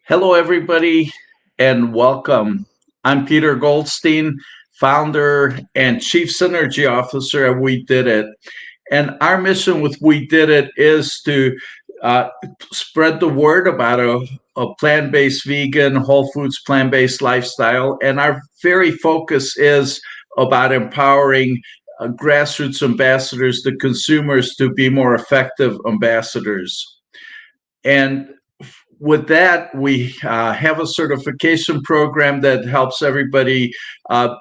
Hello, everybody, and welcome. I'm Peter Goldstein, founder and chief synergy officer at We Did It. And our mission with We Did It is to uh, spread the word about a plant based, vegan, whole foods, plant based lifestyle. And our very focus is about empowering grassroots ambassadors, the consumers, to be more effective ambassadors. And with that, we have a certification program that helps everybody uh,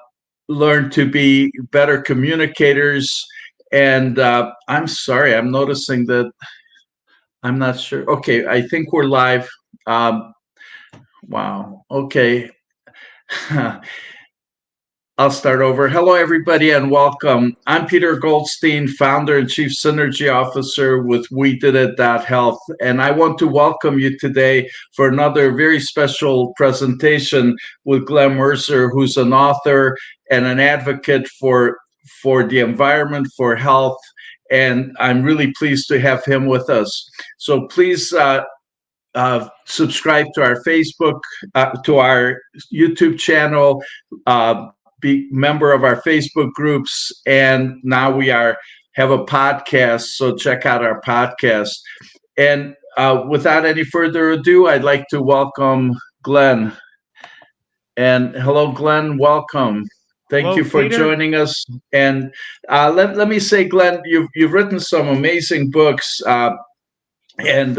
learn to be better communicators. And I'm sorry, I'm noticing that I'm not sure. Okay, I think we're live. Um, wow. Okay. I'll start over. Hello, everybody, and welcome. I'm Peter Goldstein, founder and chief synergy officer with We Did It Health, and I want to welcome you today for another very special presentation with Glen Merzer, who's an author and an advocate for the environment, for health, and I'm really pleased to have him with us. So please subscribe to our Facebook, to our YouTube channel. Be member of our Facebook groups, and now we have a podcast. So check out our podcast. And without any further ado, I'd like to welcome Glen. And hello, Glen. Welcome. Thank Hello, you for Peter. joining us. And let me say, Glen, you've written some amazing books, and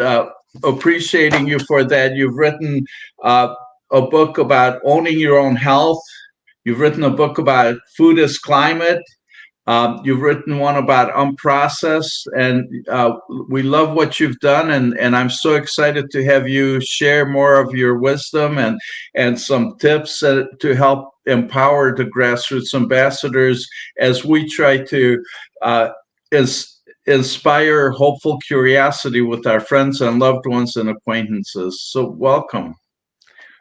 appreciating you for that. You've written a book about owning your own health. You've written a book about food as climate. You've written one about Unprocessed, and we love what you've done. And I'm so excited to have you share more of your wisdom and some tips to help empower the grassroots ambassadors as we try to uh, inspire hopeful curiosity with our friends and loved ones and acquaintances. So, welcome.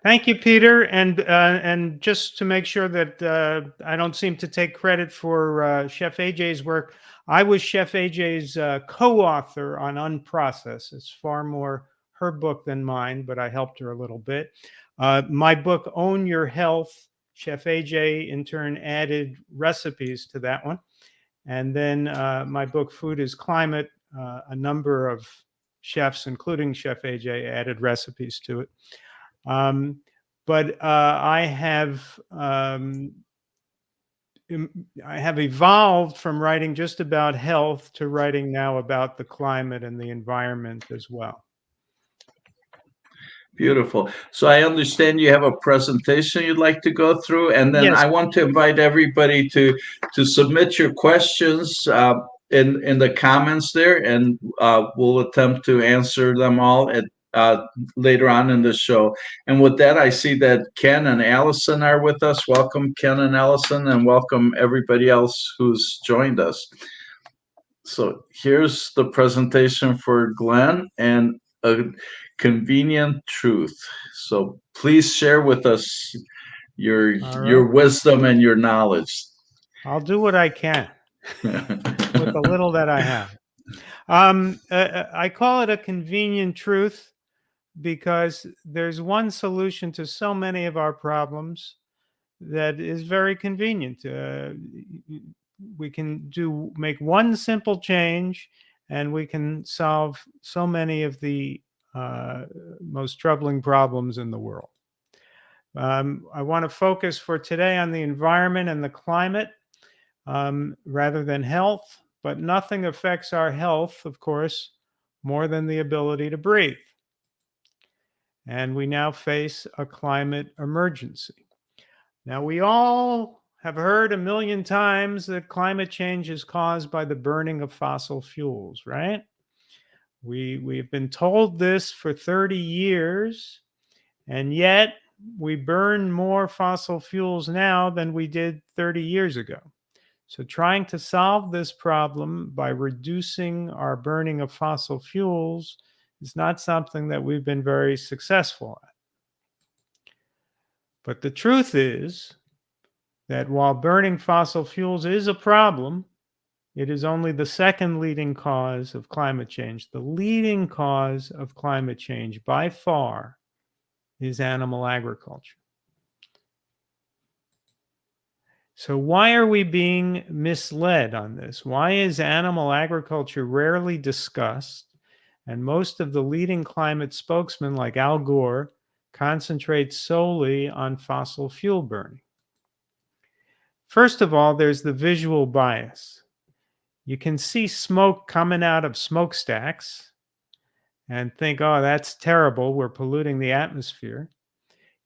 Thank you, Peter. And just to make sure that I don't seem to take credit for Chef AJ's work, I was Chef AJ's co-author on Unprocessed. It's far more her book than mine, but I helped her a little bit. My book, Own Your Health, Chef AJ in turn added recipes to that one. And then my book, Food is Climate, a number of chefs, including Chef AJ, added recipes to it. But I have evolved from writing just about health to writing now about the climate and the environment as well. Beautiful. So I understand you have a presentation you'd like to go through, and then Yes. I want to invite everybody to submit your questions in the comments there, and we'll attempt to answer them all at later on in the show. And with that, I see that Ken and Allison are with us. Welcome, Ken and Allison, and welcome everybody else who's joined us. So here's the presentation for Glen and a convenient truth. So please share with us your wisdom and your knowledge. I'll do what I can with the little that I have. I call it a convenient truth because there's one solution to so many of our problems that is very convenient. We can make one simple change, and we can solve so many of the most troubling problems in the world. I want to focus for today on the environment and the climate rather than health, but nothing affects our health, of course, more than the ability to breathe. And we now face a climate emergency. Now, we all have heard a million times that climate change is caused by the burning of fossil fuels, right? We've been told this for 30 years, and yet we burn more fossil fuels now than we did 30 years ago. So trying to solve this problem by reducing our burning of fossil fuels is not something that we've been very successful at. But the truth is that while burning fossil fuels is a problem, it is only the second leading cause of climate change. The leading cause of climate change by far is animal agriculture. So why are we being misled on this? Why is animal agriculture rarely discussed? And most of the leading climate spokesmen like Al Gore concentrate solely on fossil fuel burning. First of all, there's the visual bias. You can see smoke coming out of smokestacks and think, oh, that's terrible. We're polluting the atmosphere.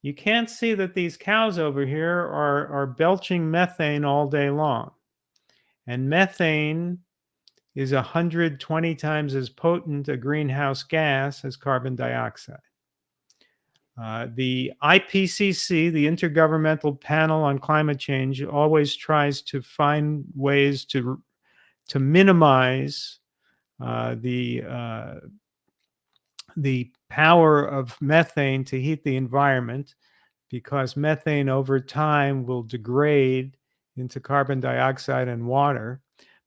You can't see that these cows over here are belching methane all day long. And methane is 120 times as potent a greenhouse gas as carbon dioxide. The IPCC, the Intergovernmental Panel on Climate Change, always tries to find ways to minimize the power of methane to heat the environment, because methane over time will degrade into carbon dioxide and water.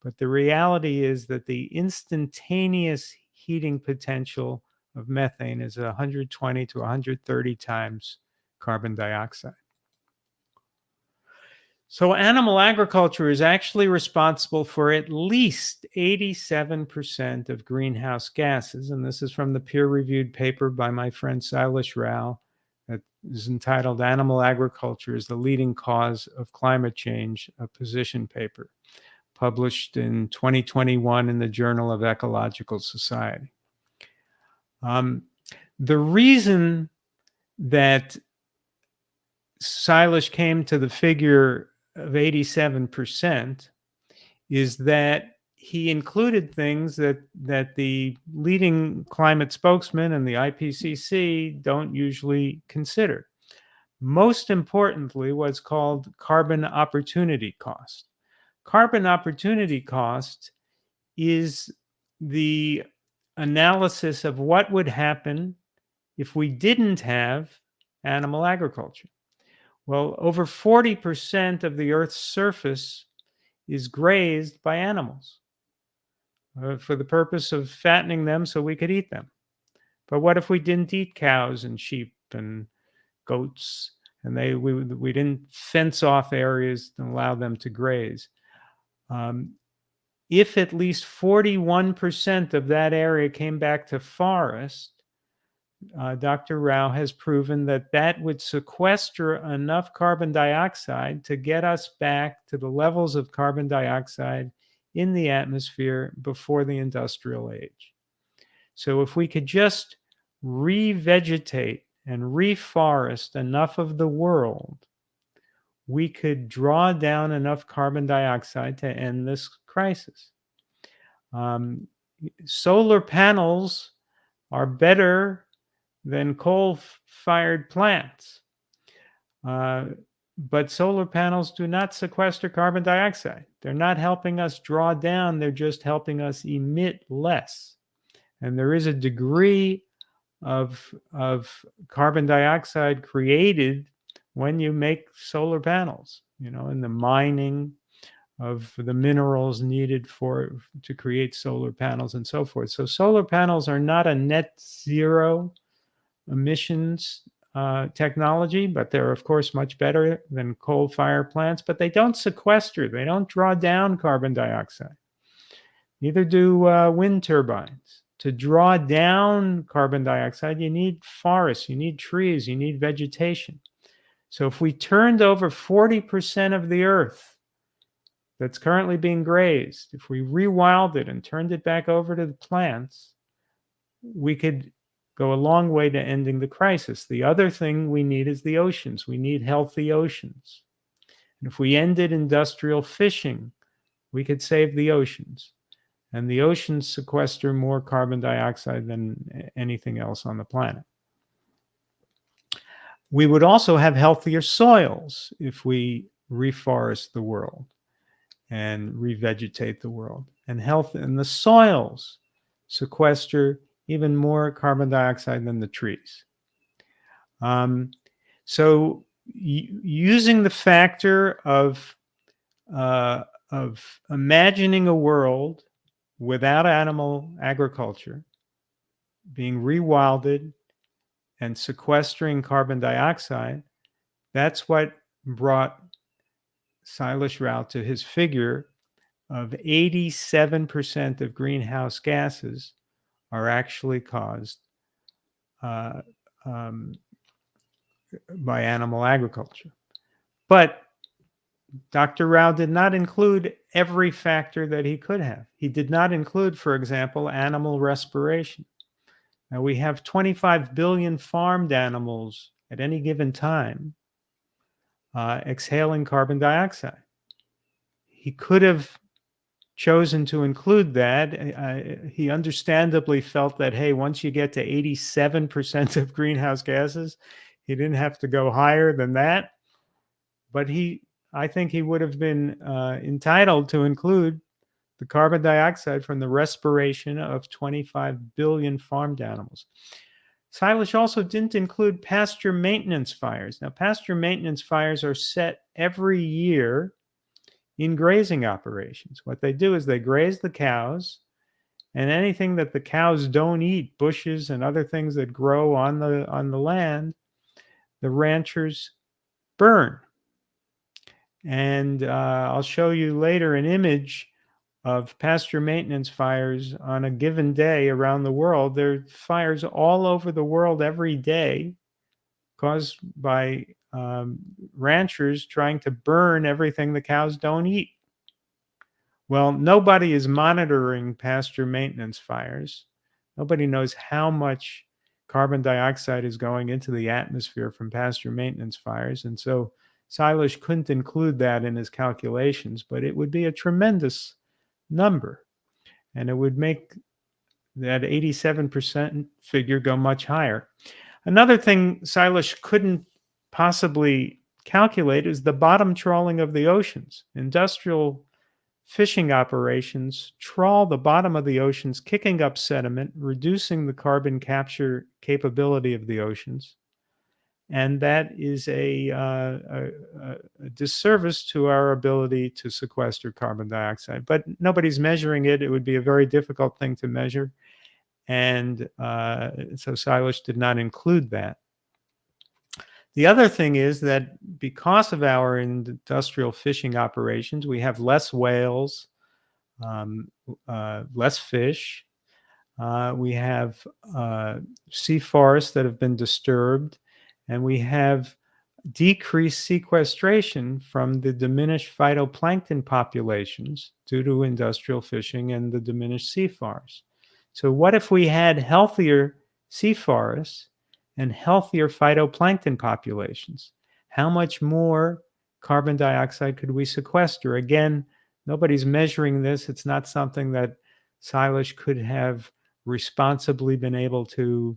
But the reality is that the instantaneous heating potential of methane is 120 to 130 times carbon dioxide. So animal agriculture is actually responsible for at least 87% of greenhouse gases. And this is from the peer-reviewed paper by my friend Silas Rao that is entitled "Animal Agriculture is the Leading Cause of Climate Change," a position paper published in 2021 in the Journal of Ecological Society. The reason that Silas came to the figure of 87% is that he included things that the leading climate spokesman and the IPCC don't usually consider. Most importantly, what's called carbon opportunity cost. Carbon opportunity cost is the analysis of what would happen if we didn't have animal agriculture. Well, over 40% of the Earth's surface is grazed by animals for the purpose of fattening them so we could eat them. But what if we didn't eat cows and sheep and goats, and we didn't fence off areas and allow them to graze? If at least 41% of that area came back to forest, Dr. Rao has proven that that would sequester enough carbon dioxide to get us back to the levels of carbon dioxide in the atmosphere before the industrial age. So if we could just revegetate and reforest enough of the world, we could draw down enough carbon dioxide to end this crisis. Solar panels are better than coal-fired plants. But solar panels do not sequester carbon dioxide. They're not helping us draw down, they're just helping us emit less. And there is a degree of carbon dioxide created when you make solar panels, in the mining of the minerals needed to create solar panels and so forth. So solar panels are not a net zero emissions technology, but they're of course much better than coal-fired plants, but they don't sequester, they don't draw down carbon dioxide. Neither do wind turbines. To draw down carbon dioxide, you need forests, you need trees, you need vegetation. So if we turned over 40% of the earth that's currently being grazed, if we rewilded it and turned it back over to the plants, we could go a long way to ending the crisis. The other thing we need is the oceans. We need healthy oceans. And if we ended industrial fishing, we could save the oceans. And the oceans sequester more carbon dioxide than anything else on the planet. We would also have healthier soils if we reforest the world and revegetate the world. And the soils sequester even more carbon dioxide than the trees. So using the factor of imagining a world without animal agriculture, being rewilded and sequestering carbon dioxide, that's what brought Silas Rao to his figure of 87% of greenhouse gases are actually caused uh, um, by animal agriculture. But Dr. Rao did not include every factor that he could have. He did not include, for example, animal respiration. Now, we have 25 billion farmed animals at any given time exhaling carbon dioxide. He could have chosen to include that. He understandably felt that, hey, once you get to 87% of greenhouse gases, he didn't have to go higher than that. But I think he would have been entitled to include the carbon dioxide from the respiration of 25 billion farmed animals. Silas also didn't include pasture maintenance fires. Now, pasture maintenance fires are set every year in grazing operations. What they do is they graze the cows, and anything that the cows don't eat, bushes and other things that grow on the land, the ranchers burn. And I'll show you later an image of pasture maintenance fires on a given day around the world. There are fires all over the world every day caused by ranchers trying to burn everything the cows don't eat. Well, nobody is monitoring pasture maintenance fires. Nobody knows how much carbon dioxide is going into the atmosphere from pasture maintenance fires. And so Silas couldn't include that in his calculations, but it would be a tremendous number. And it would make that 87% figure go much higher. Another thing Silas couldn't possibly calculate is the bottom trawling of the oceans. Industrial fishing operations trawl the bottom of the oceans, kicking up sediment, reducing the carbon capture capability of the oceans. And that is a disservice to our ability to sequester carbon dioxide. But nobody's measuring it. It would be a very difficult thing to measure. And so Silas did not include that. The other thing is that because of our industrial fishing operations, we have less whales, less fish. We have sea forests that have been disturbed, and we have decreased sequestration from the diminished phytoplankton populations due to industrial fishing and the diminished sea forests. So what if we had healthier sea forests and healthier phytoplankton populations? How much more carbon dioxide could we sequester? Again, nobody's measuring this. It's not something that Silas could have responsibly been able to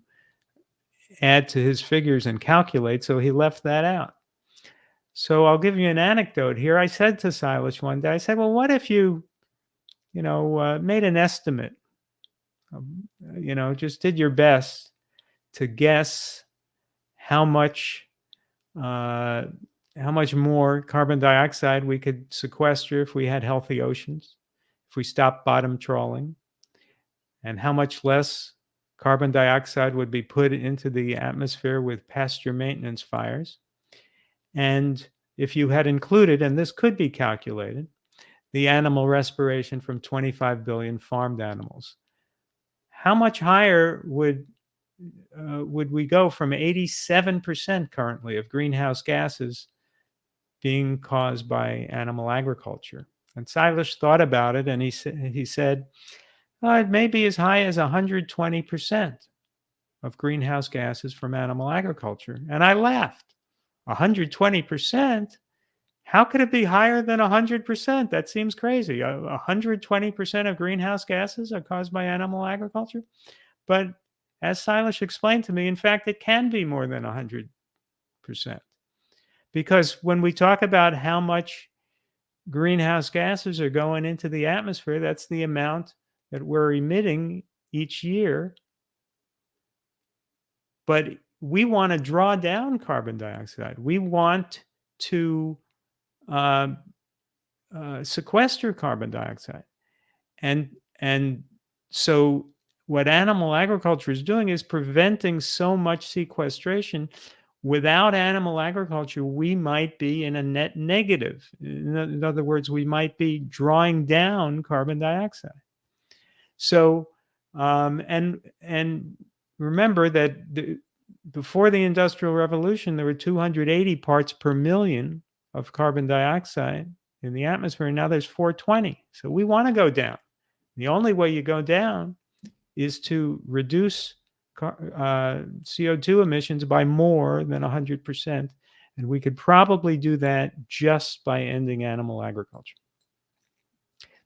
add to his figures and calculate, so he left that out. So I'll give you an anecdote here. I said to Silas one day, I said, well, what if you made an estimate, just did your best to guess how much more carbon dioxide we could sequester if we had healthy oceans, if we stopped bottom trawling, and how much less carbon dioxide would be put into the atmosphere with pasture maintenance fires. And if you had included, and this could be calculated, the animal respiration from 25 billion farmed animals, how much higher would we go from 87% currently of greenhouse gases being caused by animal agriculture? And Silas thought about it, and he said, it may be as high as 120% of greenhouse gases from animal agriculture. And I laughed. 120%? How could it be higher than 100%? That seems crazy. 120% of greenhouse gases are caused by animal agriculture? But as Silas explained to me, in fact, it can be more than 100%. Because when we talk about how much greenhouse gases are going into the atmosphere, that's the amount that we're emitting each year. But we want to draw down carbon dioxide. We want to sequester carbon dioxide. And so what animal agriculture is doing is preventing so much sequestration. Without animal agriculture, we might be in a net negative. In other words, we might be drawing down carbon dioxide. So, and remember that before the Industrial Revolution, there were 280 parts per million of carbon dioxide in the atmosphere. And now there's 420. So we want to go down. The only way you go down is to reduce CO2 emissions by more than 100%. And we could probably do that just by ending animal agriculture.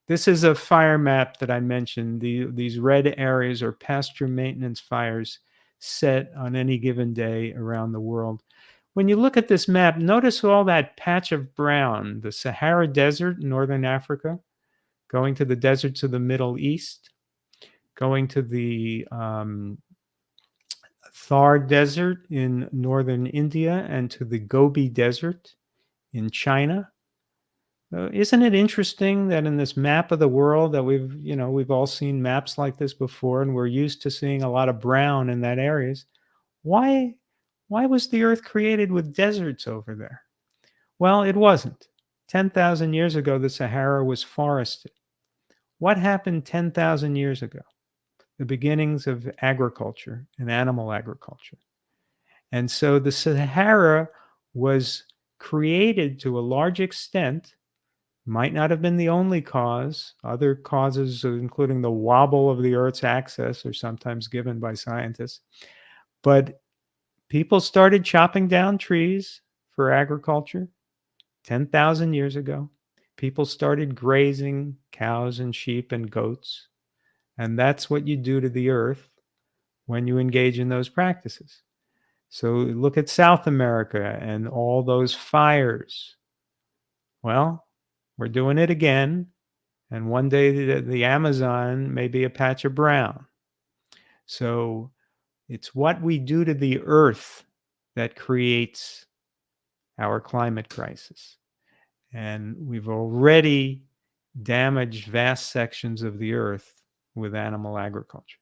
This is a fire map that I mentioned. These red areas are pasture maintenance fires set on any given day around the world. When you look at this map, notice all that patch of brown, the Sahara Desert in northern Africa, going to the deserts of the Middle East, going to the Thar Desert in northern India, and to the Gobi Desert in China. Isn't it interesting that in this map of the world that we've all seen maps like this before, and we're used to seeing a lot of brown in that areas? Why was the Earth created with deserts over there? Well, it wasn't. 10,000 years ago, the Sahara was forested. What happened 10,000 years ago? The beginnings of agriculture and animal agriculture. And so the Sahara was created to a large extent, might not have been the only cause. Other causes, including the wobble of the Earth's axis, are sometimes given by scientists. But people started chopping down trees for agriculture 10,000 years ago. People started grazing cows and sheep and goats. And that's what you do to the earth when you engage in those practices. So look at South America and all those fires. Well, we're doing it again. And one day the Amazon may be a patch of brown. So it's what we do to the earth that creates our climate crisis. And we've already damaged vast sections of the earth with animal agriculture.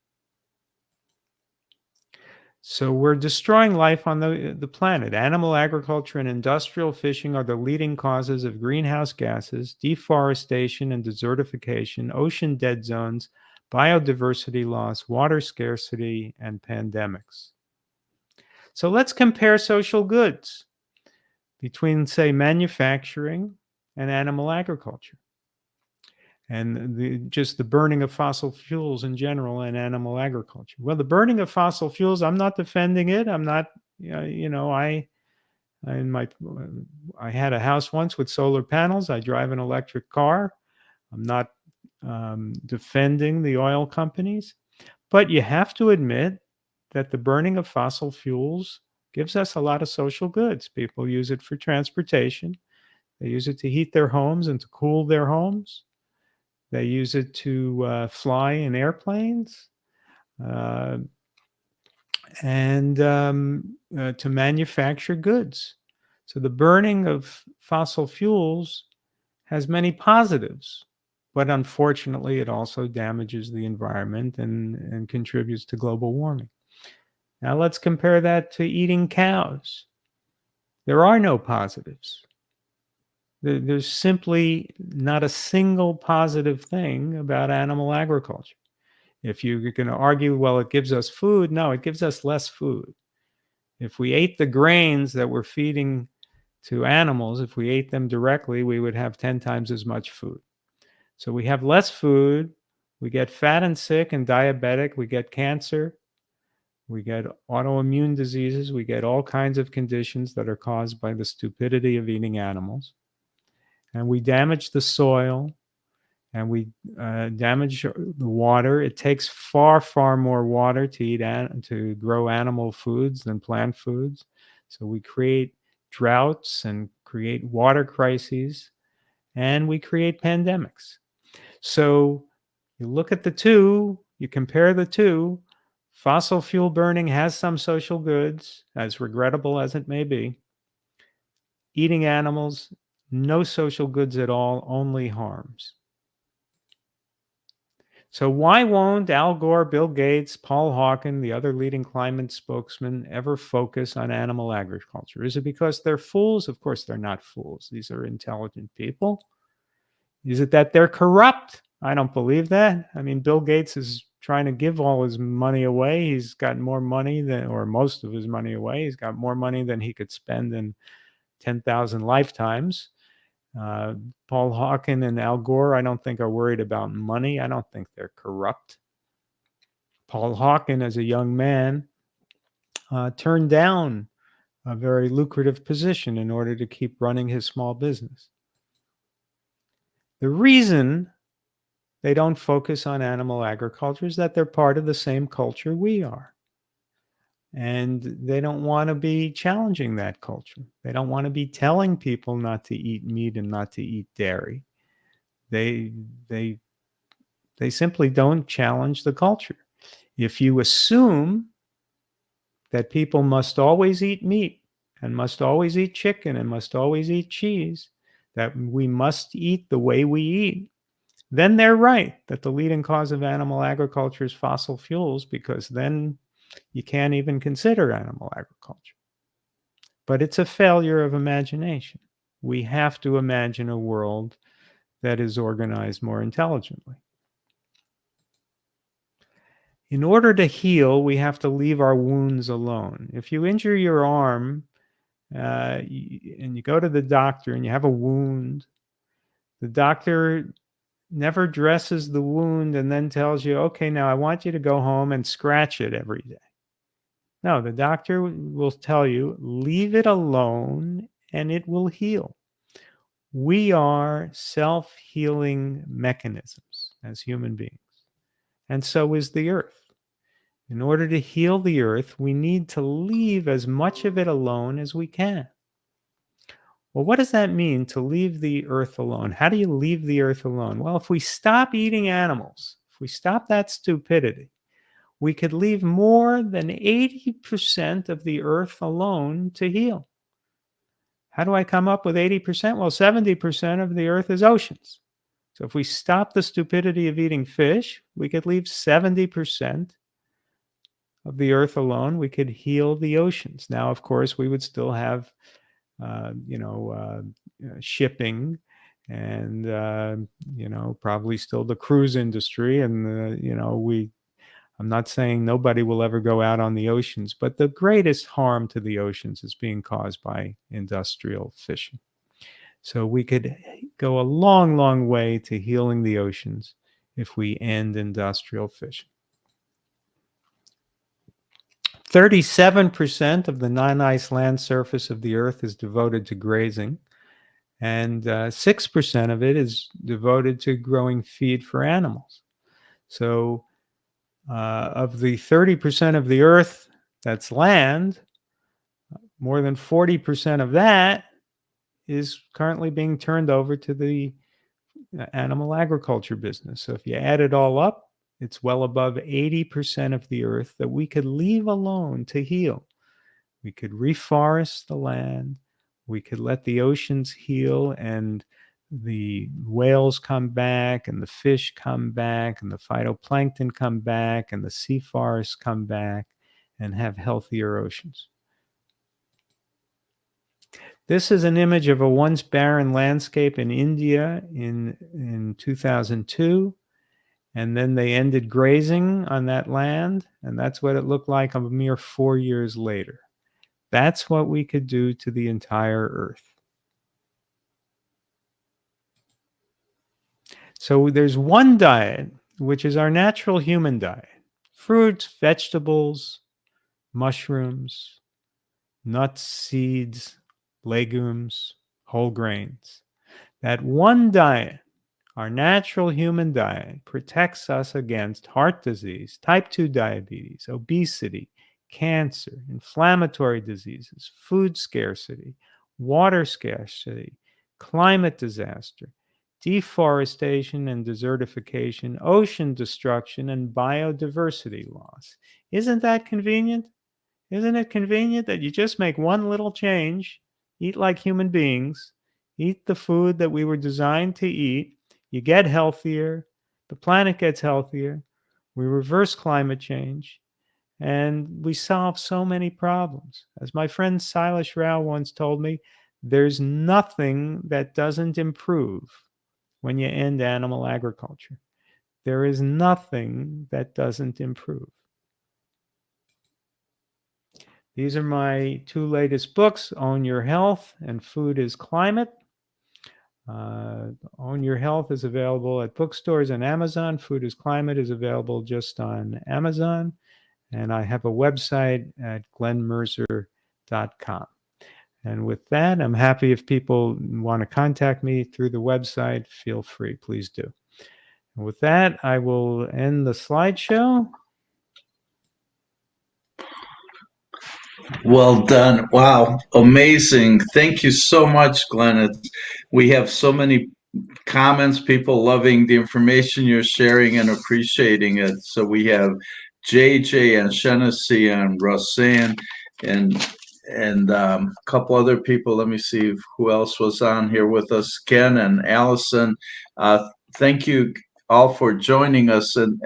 So we're destroying life on the planet. Animal agriculture and industrial fishing are the leading causes of greenhouse gases, deforestation and desertification, ocean dead zones, biodiversity loss, water scarcity, and pandemics. So let's compare social goods between, say, manufacturing and animal agriculture, and just the burning of fossil fuels in general and animal agriculture. Well, the burning of fossil fuels, I'm not defending it. I'm not, I had a house once with solar panels. I drive an electric car. I'm not defending the oil companies, but you have to admit that the burning of fossil fuels gives us a lot of social goods. People use it for transportation. They use it to heat their homes and to cool their homes. They use it to fly in airplanes and to manufacture goods. So the burning of fossil fuels has many positives, but unfortunately it also damages the environment and contributes to global warming. Now let's compare that to eating cows. There are no positives. There's simply not a single positive thing about animal agriculture. If you're going to argue, well, it gives us food, no, it gives us less food. If we ate the grains that we're feeding to animals, if we ate them directly, we would have 10 times as much food. So we have less food, we get fat and sick and diabetic, we get cancer, we get autoimmune diseases, we get all kinds of conditions that are caused by the stupidity of eating animals. And we damage the soil, and we damage the water. It takes far, far more water to eat to grow animal foods than plant foods. So we create droughts and create water crises, and we create pandemics. So you look at the two, you compare the two. Fossil fuel burning has some social goods, as regrettable as it may be. Eating animals, no social goods at all, only harms. So why won't Al Gore, Bill Gates, Paul Hawken, the other leading climate spokesman, ever focus on animal agriculture? Is it because they're fools? Of course, they're not fools. These are intelligent people. Is it that they're corrupt? I don't believe that. I mean, Bill Gates is trying to give all his money away. He's got more money than, or most of his money away. He's got more money than he could spend in 10,000 lifetimes. Paul Hawken and Al Gore, I don't think are worried about money. I don't think they're corrupt. Paul Hawken, as a young man, turned down a very lucrative position in order to keep running his small business. The reason they don't focus on animal agriculture is that they're part of the same culture we are. And they don't want to be challenging that culture. They don't want to be telling people not to eat meat and not to eat dairy. They simply don't challenge the culture. If you assume that people must always eat meat and must always eat chicken and must always eat cheese, that we must eat the way we eat, then they're right that the leading cause of animal agriculture is fossil fuels, because then you can't even consider animal agriculture. But it's a failure of imagination. We have to imagine a world that is organized more intelligently. In order to heal, we have to leave our wounds alone. If you injure your arm and you go to the doctor and you have a wound, the doctor never dresses the wound and then tells you, okay, now I want you to go home and scratch it every day. No, the doctor will tell you, leave it alone and it will heal. We are self-healing mechanisms as human beings, and so is the earth. In order to heal the earth, we need to leave as much of it alone as we can. Well, what does that mean, to leave the earth alone? How do you leave the earth alone? Well, if we stop eating animals, if we stop that stupidity, we could leave more than 80% of the earth alone to heal. How do I come up with 80%? Well, 70% of the earth is oceans. So if we stop the stupidity of eating fish, we could leave 70% of the earth alone. We could heal the oceans. Now, of course, we would still have shipping and probably still the cruise industry, and I'm not saying nobody will ever go out on the oceans, but the greatest harm to the oceans is being caused by industrial fishing. So we could go a long, long way to healing the oceans if we end industrial fishing. 37% of the non-ice land surface of the earth is devoted to grazing, and 6% of it is devoted to growing feed for animals. So of the 30% of the earth that's land, more than 40% of that is currently being turned over to the animal agriculture business. So if you add it all up, it's well above 80% of the earth that we could leave alone to heal. We could reforest the land. We could let the oceans heal, and the whales come back, and the fish come back, and the phytoplankton come back, and the sea forests come back, and have healthier oceans. This is an image of a once barren landscape in India in 2002. And then they ended grazing on that land, and that's what it looked like a mere 4 years later. That's what we could do to the entire earth. So there's one diet, which is our natural human diet: fruits, vegetables, mushrooms, nuts, seeds, legumes, whole grains. That one diet, our natural human diet, protects us against heart disease, type 2 diabetes, obesity, cancer, inflammatory diseases, food scarcity, water scarcity, climate disaster, deforestation and desertification, ocean destruction, and biodiversity loss. Isn't that convenient? Isn't it convenient that you just make one little change, eat like human beings, eat the food that we were designed to eat, you get healthier, the planet gets healthier, we reverse climate change, and we solve so many problems. As my friend Silas Rao once told me, there's nothing that doesn't improve when you end animal agriculture. There is nothing that doesn't improve. These are my 2 latest books, Own Your Health and Food is Climate. Own Your Health is available at bookstores and Amazon. Food is Climate is available just on Amazon. And I have a website at glenmerzer.com. And with that, I'm happy if people want to contact me through the website, feel free, please do. And with that, I will end the slideshow. Well done. Wow. Amazing. Thank you so much, Glenn. We have so many comments, people loving the information you're sharing and appreciating it. So we have JJ and Shenessy and Roseanne and a couple other people. Let me see who else was on here with us. Ken and Allison. Thank you all for joining us. And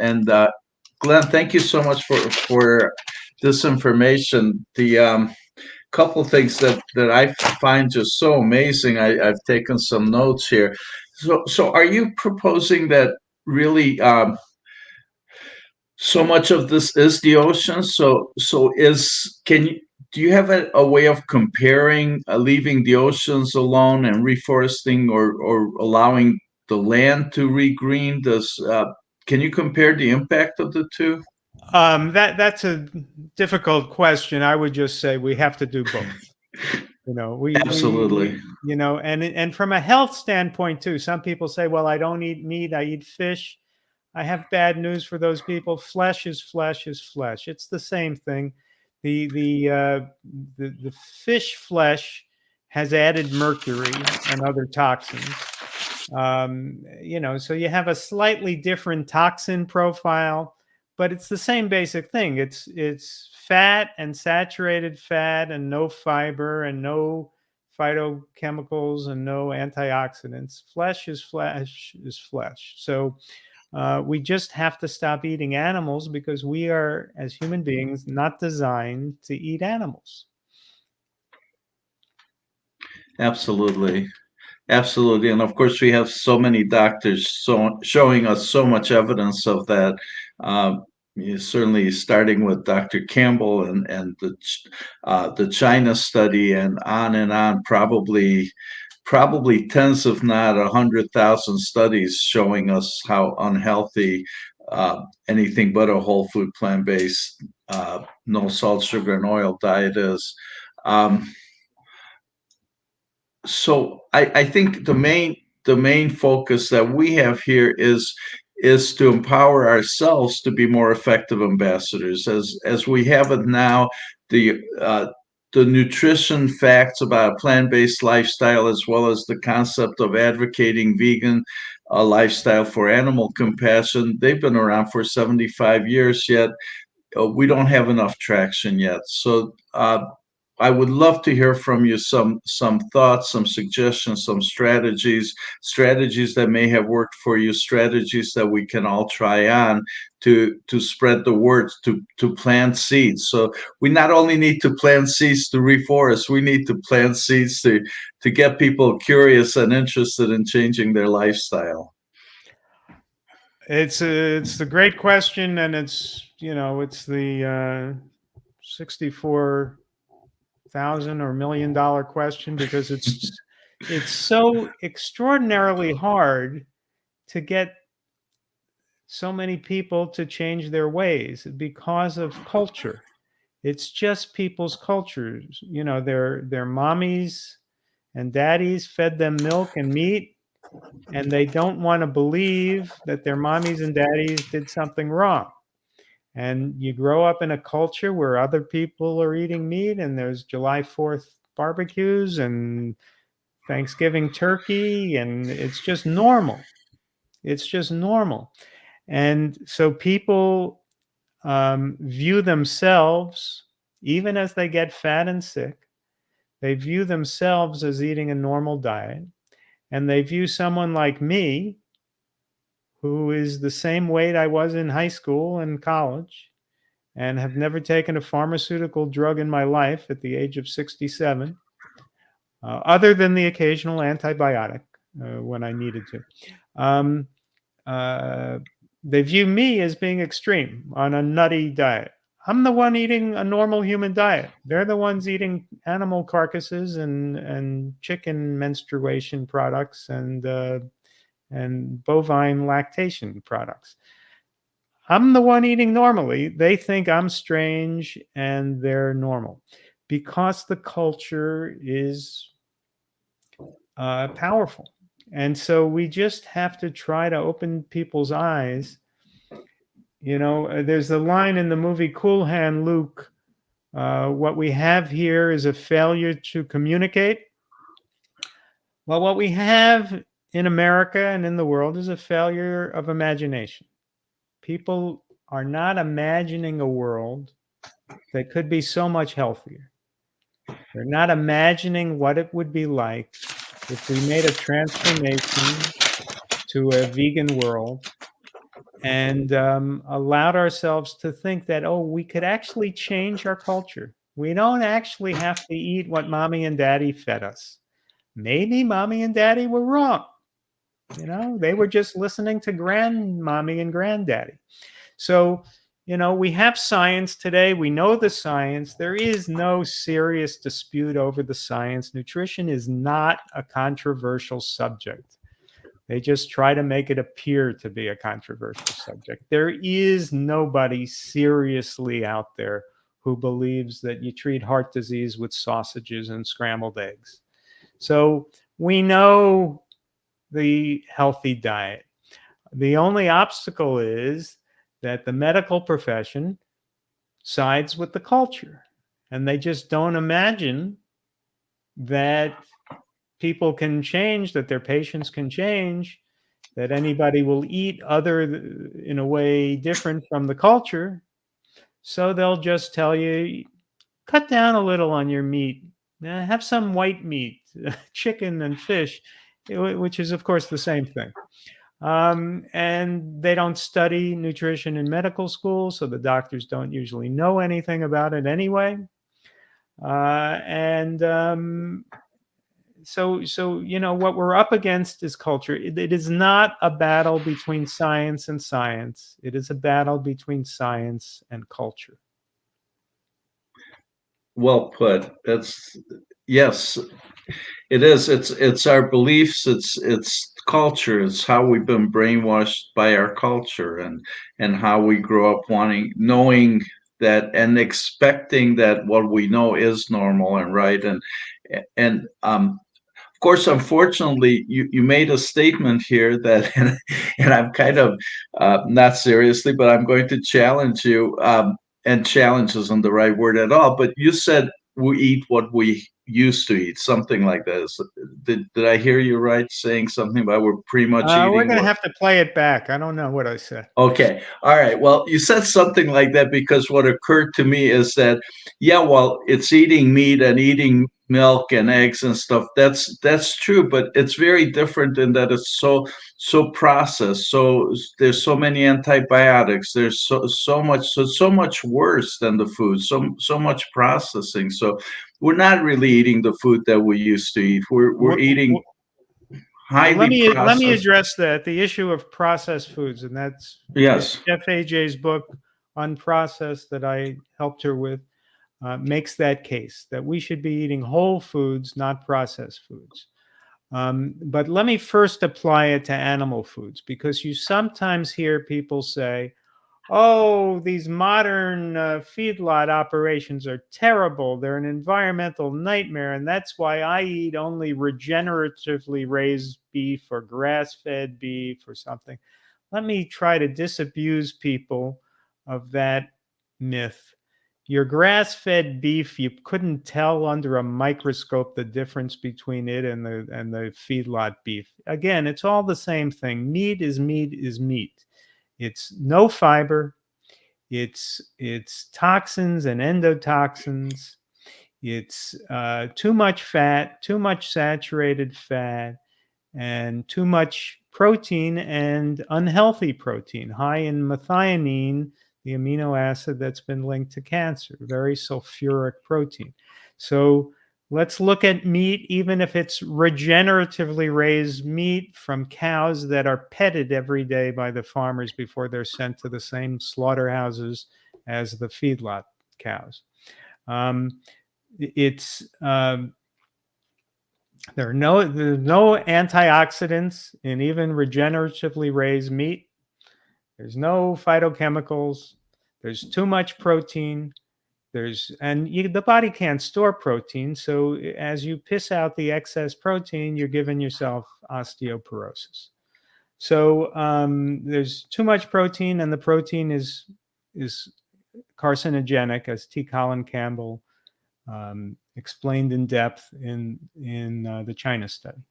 Glenn, thank you so much for this information. The couple things that I find just so amazing. I've taken some notes here. So are you proposing that really so much of this is the ocean? Do you have a way of comparing leaving the oceans alone and reforesting or allowing the land to regreen? Can you compare the impact of the two? That's a difficult question. I would just say we have to do both. Absolutely. And from a health standpoint too, some people say, well, I don't eat meat, I eat fish. I have bad news for those people. Flesh is flesh is flesh. It's the same thing. The fish flesh has added mercury and other toxins. So you have a slightly different toxin profile, but it's the same basic thing. It's fat and saturated fat and no fiber and no phytochemicals and no antioxidants. Flesh is flesh is flesh. So we just have to stop eating animals because we are, as human beings, not designed to eat animals. Absolutely. Absolutely. And of course, we have so many doctors showing us so much evidence of that. Certainly starting with Dr. Campbell and the China study and on, probably tens, if not 100,000 studies showing us how unhealthy anything but a whole food plant-based, no salt, sugar, and oil diet is. So I think the main focus that we have here is to empower ourselves to be more effective ambassadors. As we have it now, the nutrition facts about a plant-based lifestyle, as well as the concept of advocating vegan lifestyle for animal compassion, they've been around for 75 years, yet we don't have enough traction yet. So I would love to hear from you some thoughts, some suggestions, some strategies that may have worked for you, strategies that we can all try on to spread the word, to plant seeds. So we not only need to plant seeds to reforest, we need to plant seeds to get people curious and interested in changing their lifestyle. It's a great question, and it's the 64,000 or $1 million question, because it's so extraordinarily hard to get so many people to change their ways because of culture. It's just people's cultures. Their mommies and daddies fed them milk and meat, and they don't want to believe that their mommies and daddies did something wrong. And you grow up in a culture where other people are eating meat, and there's July 4th barbecues and Thanksgiving turkey, and it's just normal. It's just normal. And so people view themselves, even as they get fat and sick, they view themselves as eating a normal diet. And they view someone like me, who is the same weight I was in high school and college, and have never taken a pharmaceutical drug in my life at the age of 67, other than the occasional antibiotic when I needed to. Um, they view me as being extreme on a nutty diet. I'm the one eating a normal human diet. They're the ones eating animal carcasses and chicken menstruation products and bovine lactation products. I'm the one eating normally. They think I'm strange and they're normal because the culture is powerful. And so we just have to try to open people's eyes. There's a line in the movie Cool Hand Luke. What we have here is a failure to communicate. Well, what we have in America and in the world is a failure of imagination. People are not imagining a world that could be so much healthier. They're not imagining what it would be like if we made a transformation to a vegan world and allowed ourselves to think that, we could actually change our culture. We don't actually have to eat what mommy and daddy fed us. Maybe mommy and daddy were wrong. They were just listening to grandmommy and granddaddy. So, we have science today. We know the science. There is no serious dispute over the science. Nutrition is not a controversial subject. They just try to make it appear to be a controversial subject. There is nobody seriously out there who believes that you treat heart disease with sausages and scrambled eggs. So we know the healthy diet. The only obstacle is that the medical profession sides with the culture, and they just don't imagine that people can change, that their patients can change, that anybody will eat in a way different from the culture. So they'll just tell you, cut down a little on your meat, have some white meat, chicken and fish, which is, of course, the same thing. And they don't study nutrition in medical school, so the doctors don't usually know anything about it anyway. So what we're up against is culture. It is not a battle between science and science. It is a battle between science and culture. Well put. Yes, it is. It's our beliefs. It's culture. It's how we've been brainwashed by our culture, and how we grow up knowing that, and expecting that what we know is normal and right. And of course, unfortunately, you made a statement here that, and I'm kind of not seriously, but I'm going to challenge you. And challenge isn't the right word at all. But you said we eat what we used to eat, something like that. Did I hear you right, saying something about we're pretty much eating? We're going to have to play it back. I don't know what I said. Okay. All right. Well, you said something like that because what occurred to me is that, yeah, well, it's eating meat and eating milk and eggs and stuff. That's true, but it's very different in that it's so processed. So there's so many antibiotics. There's so much worse than the food. So much processing. So we're not really eating the food that we used to eat. We're eating highly processed. Let me address that, the issue of processed foods, and that's yes. Jeff AJ's book Unprocessed that I helped her with makes that case that we should be eating whole foods, not processed foods. But let me first apply it to animal foods, because you sometimes hear people say, these modern feedlot operations are terrible. They're an environmental nightmare. And that's why I eat only regeneratively raised beef or grass-fed beef or something. Let me try to disabuse people of that myth. Your grass-fed beef, you couldn't tell under a microscope the difference between it and the feedlot beef. Again, it's all the same thing. Meat is meat is meat. It's no fiber. It's toxins and endotoxins. It's too much fat, too much saturated fat, and too much protein and unhealthy protein, high in methionine, the amino acid that's been linked to cancer, very sulfuric protein. So let's look at meat, even if it's regeneratively raised meat from cows that are petted every day by the farmers before they're sent to the same slaughterhouses as the feedlot cows. There are no antioxidants in even regeneratively raised meat. There's no phytochemicals. There's too much protein. The body can't store protein, so as you piss out the excess protein, you're giving yourself osteoporosis. So there's too much protein, and the protein is carcinogenic, as T. Colin Campbell explained in depth in the China study.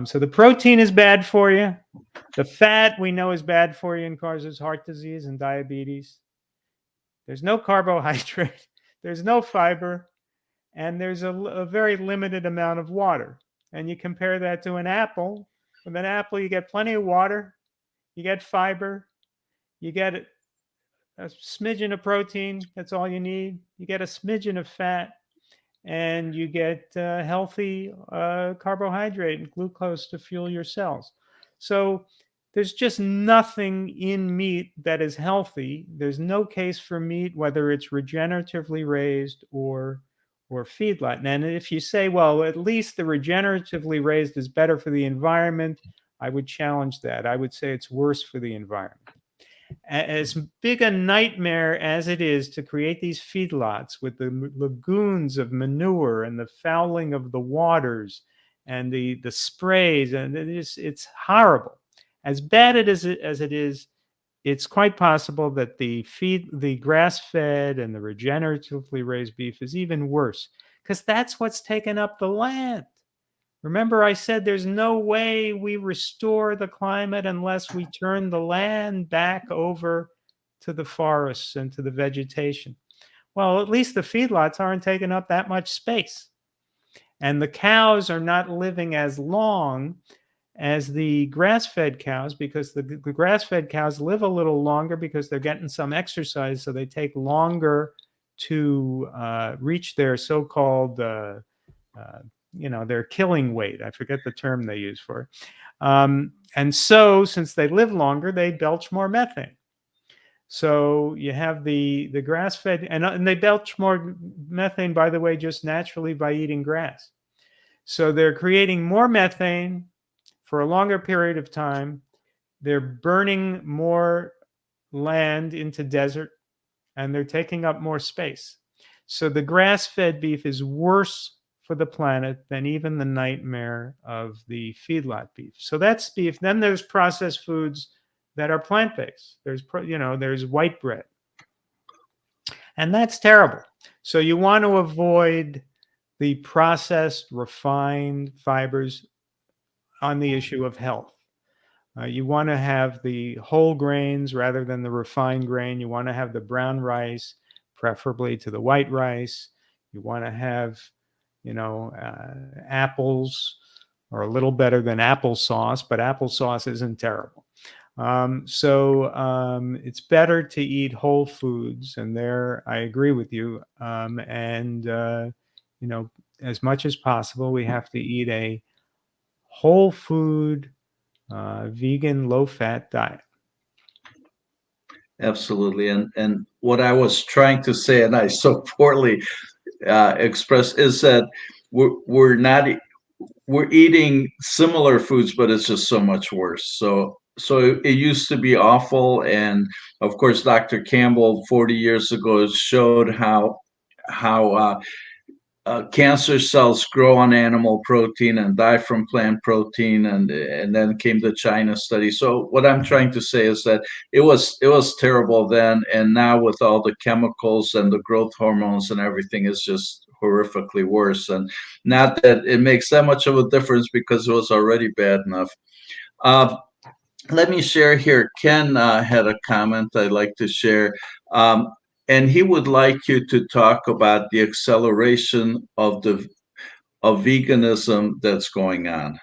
So the protein is bad for you. The fat we know is bad for you and causes heart disease and diabetes. There's no carbohydrate, there's no fiber, and there's a very limited amount of water. And you compare that to an apple. With an apple, you get plenty of water, you get fiber, you get a smidgen of protein, that's all you need. You get a smidgen of fat, and you get healthy carbohydrate and glucose to fuel your cells. So there's just nothing in meat that is healthy. There's no case for meat, whether it's regeneratively raised or feedlot. And if you say, well, at least the regeneratively raised is better for the environment, I would challenge that. I would say it's worse for the environment. As big a nightmare as it is to create these feedlots with the lagoons of manure and the fouling of the waters and the sprays, and it's horrible. As bad as it is, it's quite possible that the grass-fed and the regeneratively raised beef is even worse, because that's what's taken up the land. Remember, I said there's no way we restore the climate unless we turn the land back over to the forests and to the vegetation. Well, at least the feedlots aren't taking up that much space. And the cows are not living as long as the grass-fed cows, because the grass-fed cows live a little longer because they're getting some exercise, so they take longer to reach their so-called their killing weight. I forget the term they use for it. And so since they live longer, they belch more methane. So you have the grass-fed, and they belch more methane, by the way, just naturally by eating grass. So they're creating more methane for a longer period of time. They're burning more land into desert, and they're taking up more space. So the grass-fed beef is worse for the planet than even the nightmare of the feedlot beef. So that's beef. Then there's processed foods that are plant-based. There's white bread, and that's terrible. So you want to avoid the processed, refined fibers on the issue of health. You want to have the whole grains rather than the refined grain. You want to have the brown rice, preferably to the white rice. You want to have apples, or a little better than applesauce, but applesauce isn't terrible. So it's better to eat whole foods, and there I agree with you. As much as possible, we have to eat a whole food, vegan, low-fat diet. Absolutely. And what I was trying to say, and I so poorly expressed, is that we're eating similar foods, but it's just so much worse. So it used to be awful, and of course, Dr. Campbell 40 years ago showed how cancer cells grow on animal protein and die from plant protein, and then came the China study. So what I'm trying to say is that it was terrible then, and now with all the chemicals and the growth hormones and everything, is just horrifically worse. And not that it makes that much of a difference, because it was already bad enough. Let me share here. Ken had a comment I'd like to share. And he would like you to talk about the acceleration of veganism that's going on.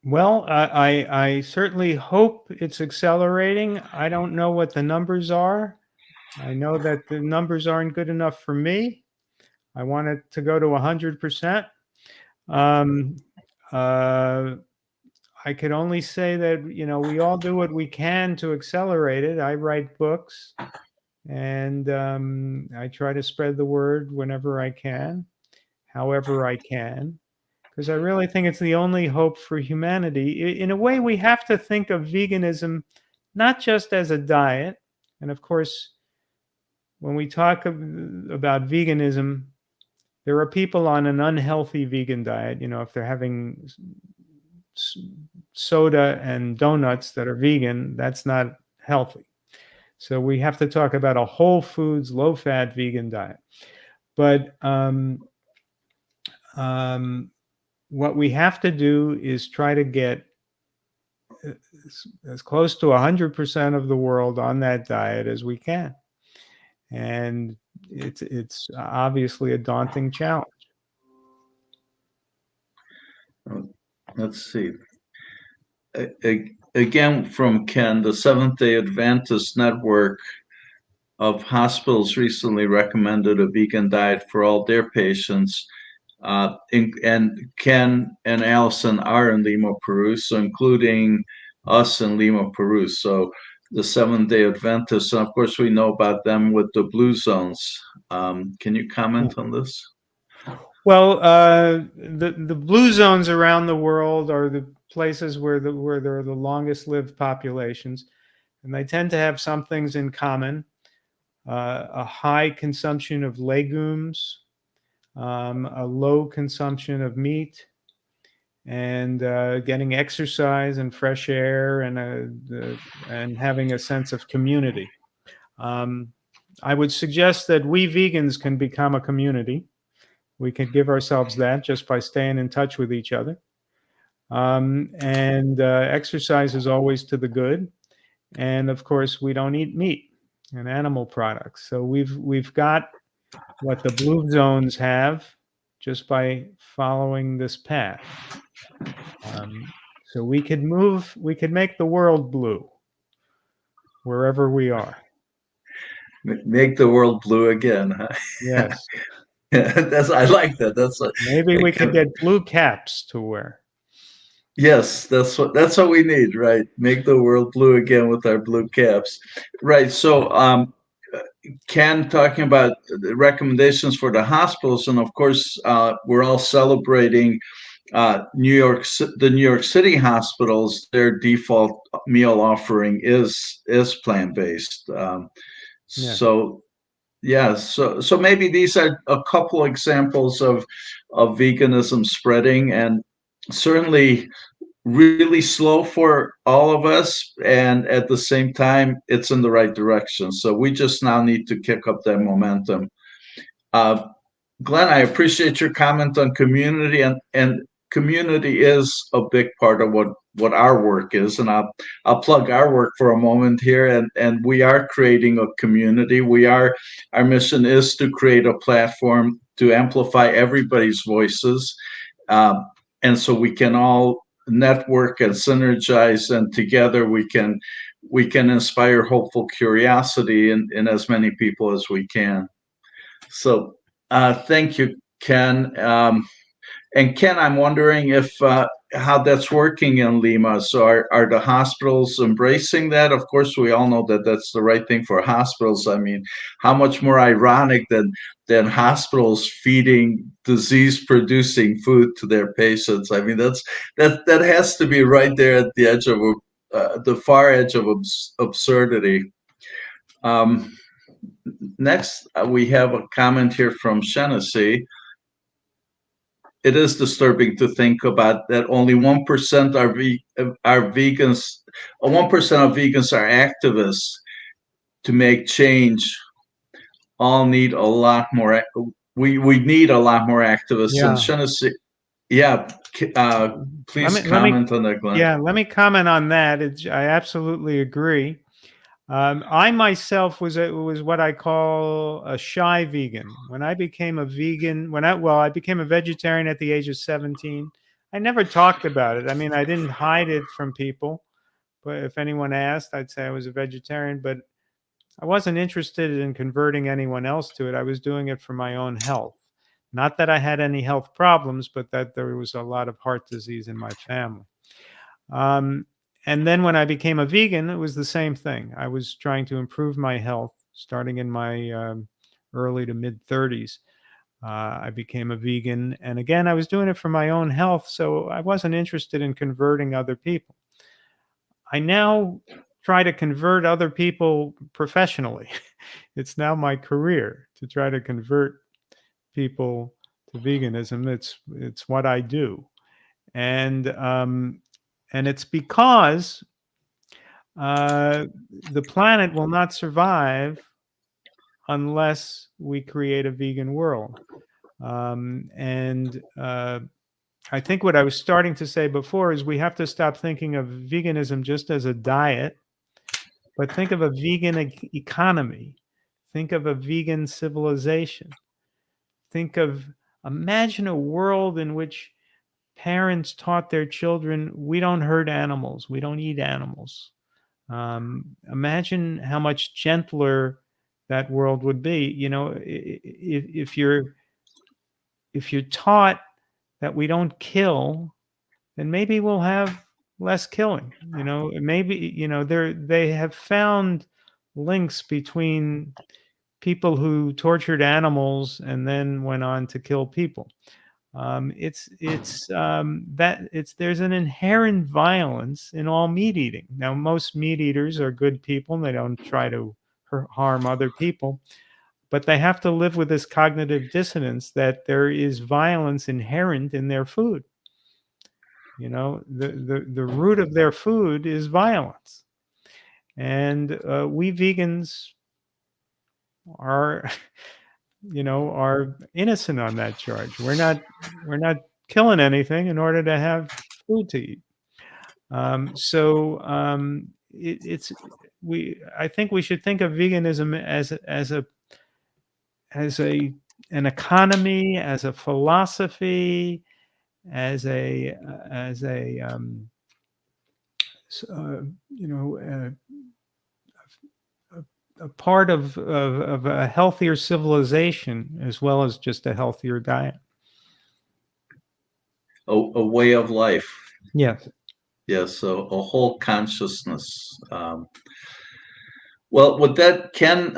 Well, I certainly hope it's accelerating. I don't know what the numbers are. I know that the numbers aren't good enough for me. I want it to go to 100%. Um, uh, I could only say that, we all do what we can to accelerate it. I write books, and I try to spread the word whenever I can, however I can, because I really think it's the only hope for humanity. In a way, we have to think of veganism not just as a diet. And of course, when we talk about veganism, there are people on an unhealthy vegan diet. If they're having soda and donuts that are vegan, that's not healthy. So we have to talk about a whole foods, low fat vegan diet. But what we have to do is try to get as close to 100% of the world on that diet as we can. And it's obviously a daunting challenge. Let's see. Again, from Ken, the Seventh-day Adventist Network of hospitals recently recommended a vegan diet for all their patients. And Ken and Allison are in Lima, Peru, so including us in Lima, Peru. So the Seventh-day Adventists, and of course, we know about them with the blue zones. Can you comment on this? Well, the blue zones around the world are the places where there are the longest lived populations, and they tend to have some things in common: a high consumption of legumes, a low consumption of meat, and getting exercise and fresh air, and having a sense of community. I would suggest that we vegans can become a community. We can give ourselves that just by staying in touch with each other. And exercise is always to the good. And of course, we don't eat meat and animal products. So we've got what the blue zones have just by following this path. So we could make the world blue wherever we are. Make the world blue again, huh? Yes. I like that. Maybe we could get blue caps to wear. Yes, that's what we need, right? Make the world blue again with our blue caps, right? So, Ken, talking about the recommendations for the hospitals, and of course, we're all celebrating the New York City hospitals. Their default meal offering is plant based. Yeah. So yeah, so maybe these are a couple examples of veganism spreading, and certainly really slow for all of us, and at the same time it's in the right direction, so we just now need to kick up that momentum. uh, Glenn, I appreciate your comment on community, and community is a big part of what our work is, and I'll plug our work for a moment here, and we are creating a community. Our mission is to create a platform to amplify everybody's voices, um, and so we can all network and synergize, and together we can inspire hopeful curiosity in as many people as we can. So thank you, Ken. And Ken, I'm wondering if how that's working in Lima. So are the hospitals embracing that? Of course, we all know that that's the right thing for hospitals. I mean, how much more ironic than hospitals feeding disease-producing food to their patients? I mean, that has to be right there at the edge of the far edge of absurdity. Um, Next, we have a comment here from Shaughnessy. It is disturbing to think about that only 1% are vegans. 1% of vegans are activists. To make change, all need a lot more. We need a lot more activists. And Yeah. Shaughnessy, yeah, please comment on that, Glenn. Yeah, let me comment on that. I absolutely agree. I myself was what I call a shy vegan. When I became a vegan, I became a vegetarian at the age of 17. I never talked about it. I mean, I didn't hide it from people, but if anyone asked, I'd say I was a vegetarian, but I wasn't interested in converting anyone else to it. I was doing it for my own health. Not that I had any health problems, but that there was a lot of heart disease in my family. Um, and then when I became a vegan, it was the same thing. I was trying to improve my health starting in my early to mid 30s. I became a vegan. And again, I was doing it for my own health. So I wasn't interested in converting other people. I now try to convert other people professionally. It's now my career to try to convert people to veganism. It's what I do, and it's because the planet will not survive unless we create a vegan world. And I think what I was starting to say before is we have to stop thinking of veganism just as a diet, but think of a vegan economy. Think of a vegan civilization. Imagine a world in which parents taught their children, we don't hurt animals, we don't eat animals. Imagine how much gentler that world would be. You know, if you're taught that we don't kill, then maybe we'll have less killing. You know, maybe they have found links between people who tortured animals and then went on to kill people. There's an inherent violence in all meat eating. Now, most meat eaters are good people, and they don't try to harm other people, but they have to live with this cognitive dissonance that there is violence inherent in their food. You know, the root of their food is violence, and we vegans are are innocent on that charge. We're not killing anything in order to have food to eat. I think we should think of veganism as an economy, as a philosophy, as a you know a part of a healthier civilization as well as just a healthier diet. A way of life. Yes. Yes, so a whole consciousness. Well, with that, Ken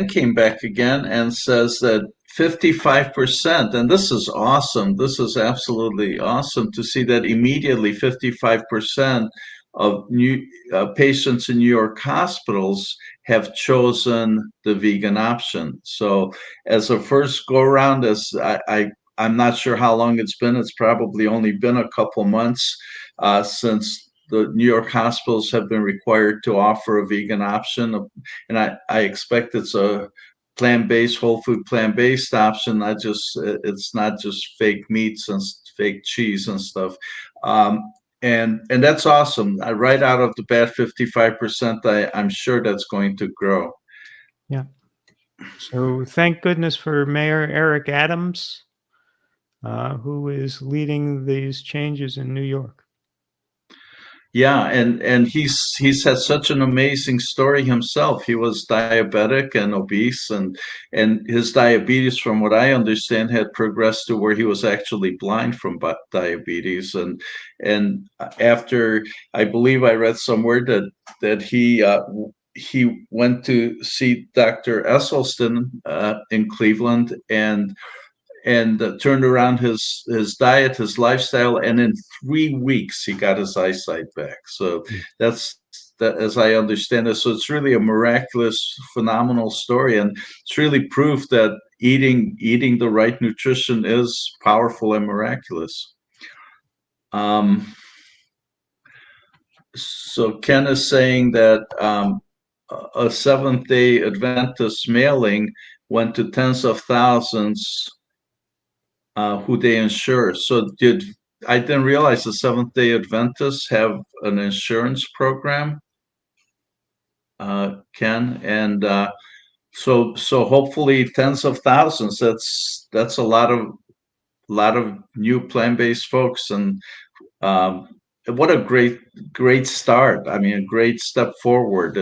came back again and says that 55%, and this is awesome. This is absolutely awesome to see that immediately 55% of new patients in New York hospitals have chosen the vegan option. So, as a first go around, I'm not sure how long it's been. It's probably only been a couple months since the New York hospitals have been required to offer a vegan option, and I expect it's a plant-based, whole food plant-based option. It's not just fake meats and fake cheese and stuff. And that's awesome. Right out of the bat, 55%. I'm sure that's going to grow. Yeah. So thank goodness for Mayor Eric Adams, who is leading these changes in New York. Yeah, and he's had such an amazing story himself. He was diabetic and obese, and his diabetes, from what I understand, had progressed to where he was actually blind from diabetes. And after, I believe I read somewhere that he went to see Dr. Esselstyn in Cleveland and turned around his diet, his lifestyle, and in 3 weeks he got his eyesight back. So that's that, as I understand it. So it's really a miraculous, phenomenal story, and it's really proof that eating the right nutrition is powerful and miraculous. So Ken is saying that a Seventh-day Adventist mailing went to tens of thousands who they insure. So I didn't realize the Seventh-day Adventists have an insurance program, Ken, and so hopefully tens of thousands. That's a lot of lot of new plant-based folks, and what a great start. I mean, a great step forward,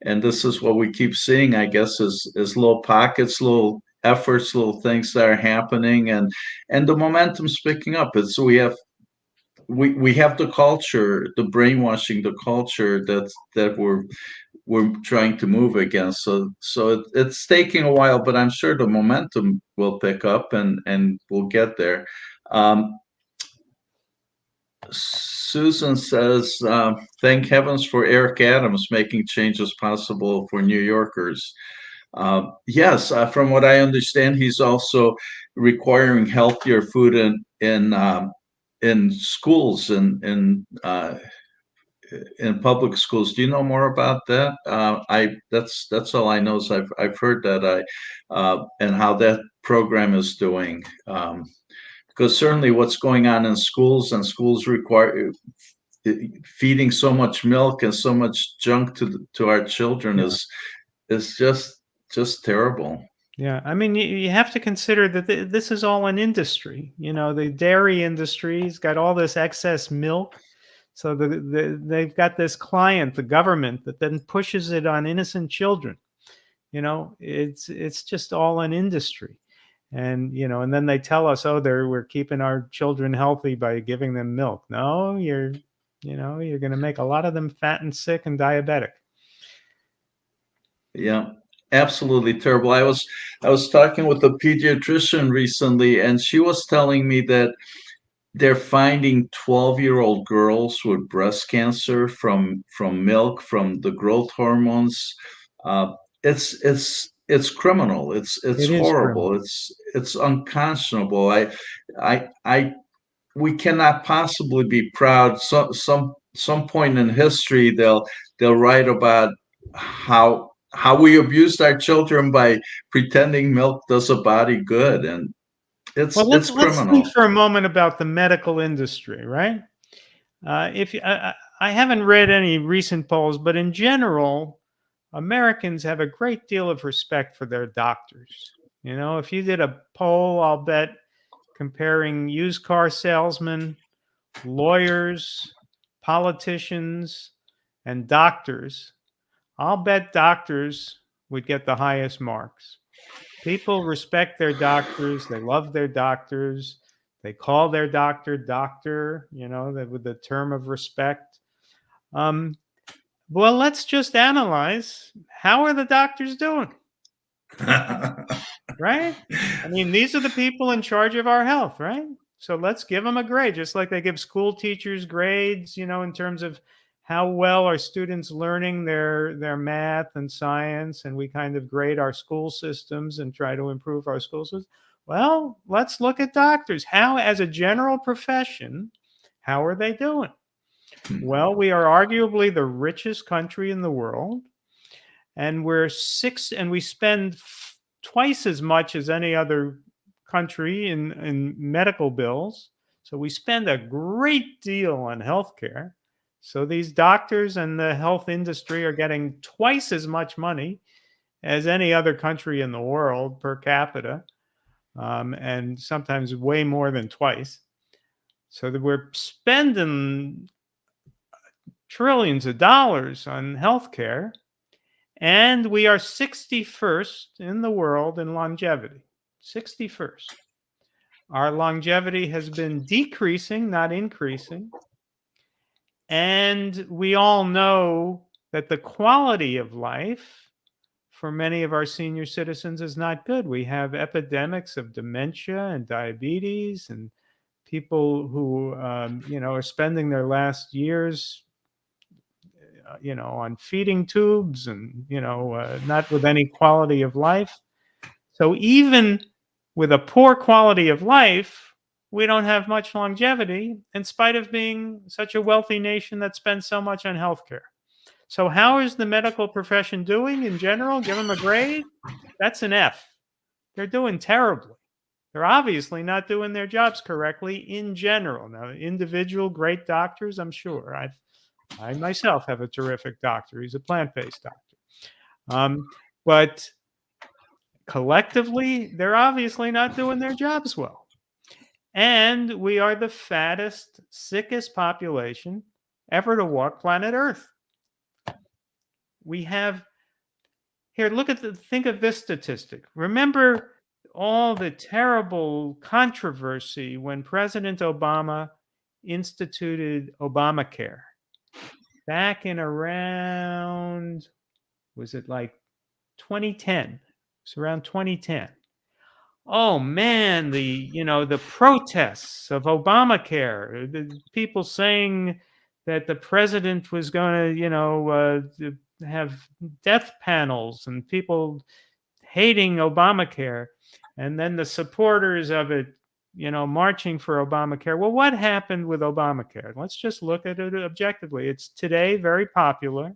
and this is what we keep seeing, I guess, is little pockets, little efforts, little things that are happening, and the momentum's picking up. It's we have the culture, the brainwashing, the culture that we're trying to move against. So it's taking a while, but I'm sure the momentum will pick up, and we'll get there. Um, Susan says, "Thank heavens for Eric Adams making changes possible for New Yorkers." Yes, from what I understand, he's also requiring healthier food in schools and in public schools. Do you know more about that? I that's all I know is I've heard that and how that program is doing. Because certainly what's going on in schools, and schools require feeding so much milk and so much junk to our children is just terrible. Yeah, I mean, you have to consider that this is all an industry. You know, the dairy industry's got all this excess milk, so they've got this client, the government, that then pushes it on innocent children. You know, it's just all an industry, and and then they tell us, oh, we're keeping our children healthy by giving them milk. No, you're going to make a lot of them fat and sick and diabetic. Yeah, absolutely terrible. I was talking with a pediatrician recently, and she was telling me that they're finding 12-year-old girls with breast cancer from milk, from the growth hormones. Uh, it's criminal. It's It is horrible. criminal. It's unconscionable. I we cannot possibly be proud. Some point in history they'll write about how we abused our children by pretending milk does a body good, and Well, it's let's think criminal. for a moment about the medical industry, right? If I haven't read any recent polls, but in general, Americans have a great deal of respect for their doctors. If you did a poll, I'll bet comparing used car salesmen, lawyers, politicians, and doctors, I'll bet doctors would get the highest marks. People respect their doctors. They love their doctors. They call their doctor doctor, with the term of respect. Well, let's just analyze, how are the doctors doing, right? I mean, these are the people in charge of our health, right? So let's give them a grade, just like they give school teachers grades, in terms of how well are students learning their math and science, and we kind of grade our school systems and try to improve our school systems. Well, let's look at doctors. How, as a general profession, how are they doing? Well, we are arguably the richest country in the world, and we spend twice as much as any other country in medical bills. So we spend a great deal on healthcare. So these doctors and the health industry are getting twice as much money as any other country in the world per capita, and sometimes way more than twice. So that we're spending trillions of dollars on healthcare, and we are 61st in the world in longevity. 61st. Our longevity has been decreasing, not increasing. And we all know that the quality of life for many of our senior citizens is not good. We have epidemics of dementia and diabetes, and people who, are spending their last years, on feeding tubes, and, not with any quality of life. So even with a poor quality of life, we don't have much longevity, in spite of being such a wealthy nation that spends so much on healthcare. So how is the medical profession doing in general? Give them a grade. That's an F. They're doing terribly. They're obviously not doing their jobs correctly in general. Now, individual great doctors, I'm sure. I myself have a terrific doctor. He's a plant-based doctor. But collectively, they're obviously not doing their jobs well. And we are the fattest, sickest population ever to walk planet Earth. We have here, think of this statistic. Remember all the terrible controversy when President Obama instituted Obamacare back in around, was it like 2010? It's around 2010. Oh man, the protests of Obamacare, the people saying that the president was going to, have death panels and people hating Obamacare, and then the supporters of it, marching for Obamacare. Well, what happened with Obamacare? Let's just look at it objectively. It's today very popular.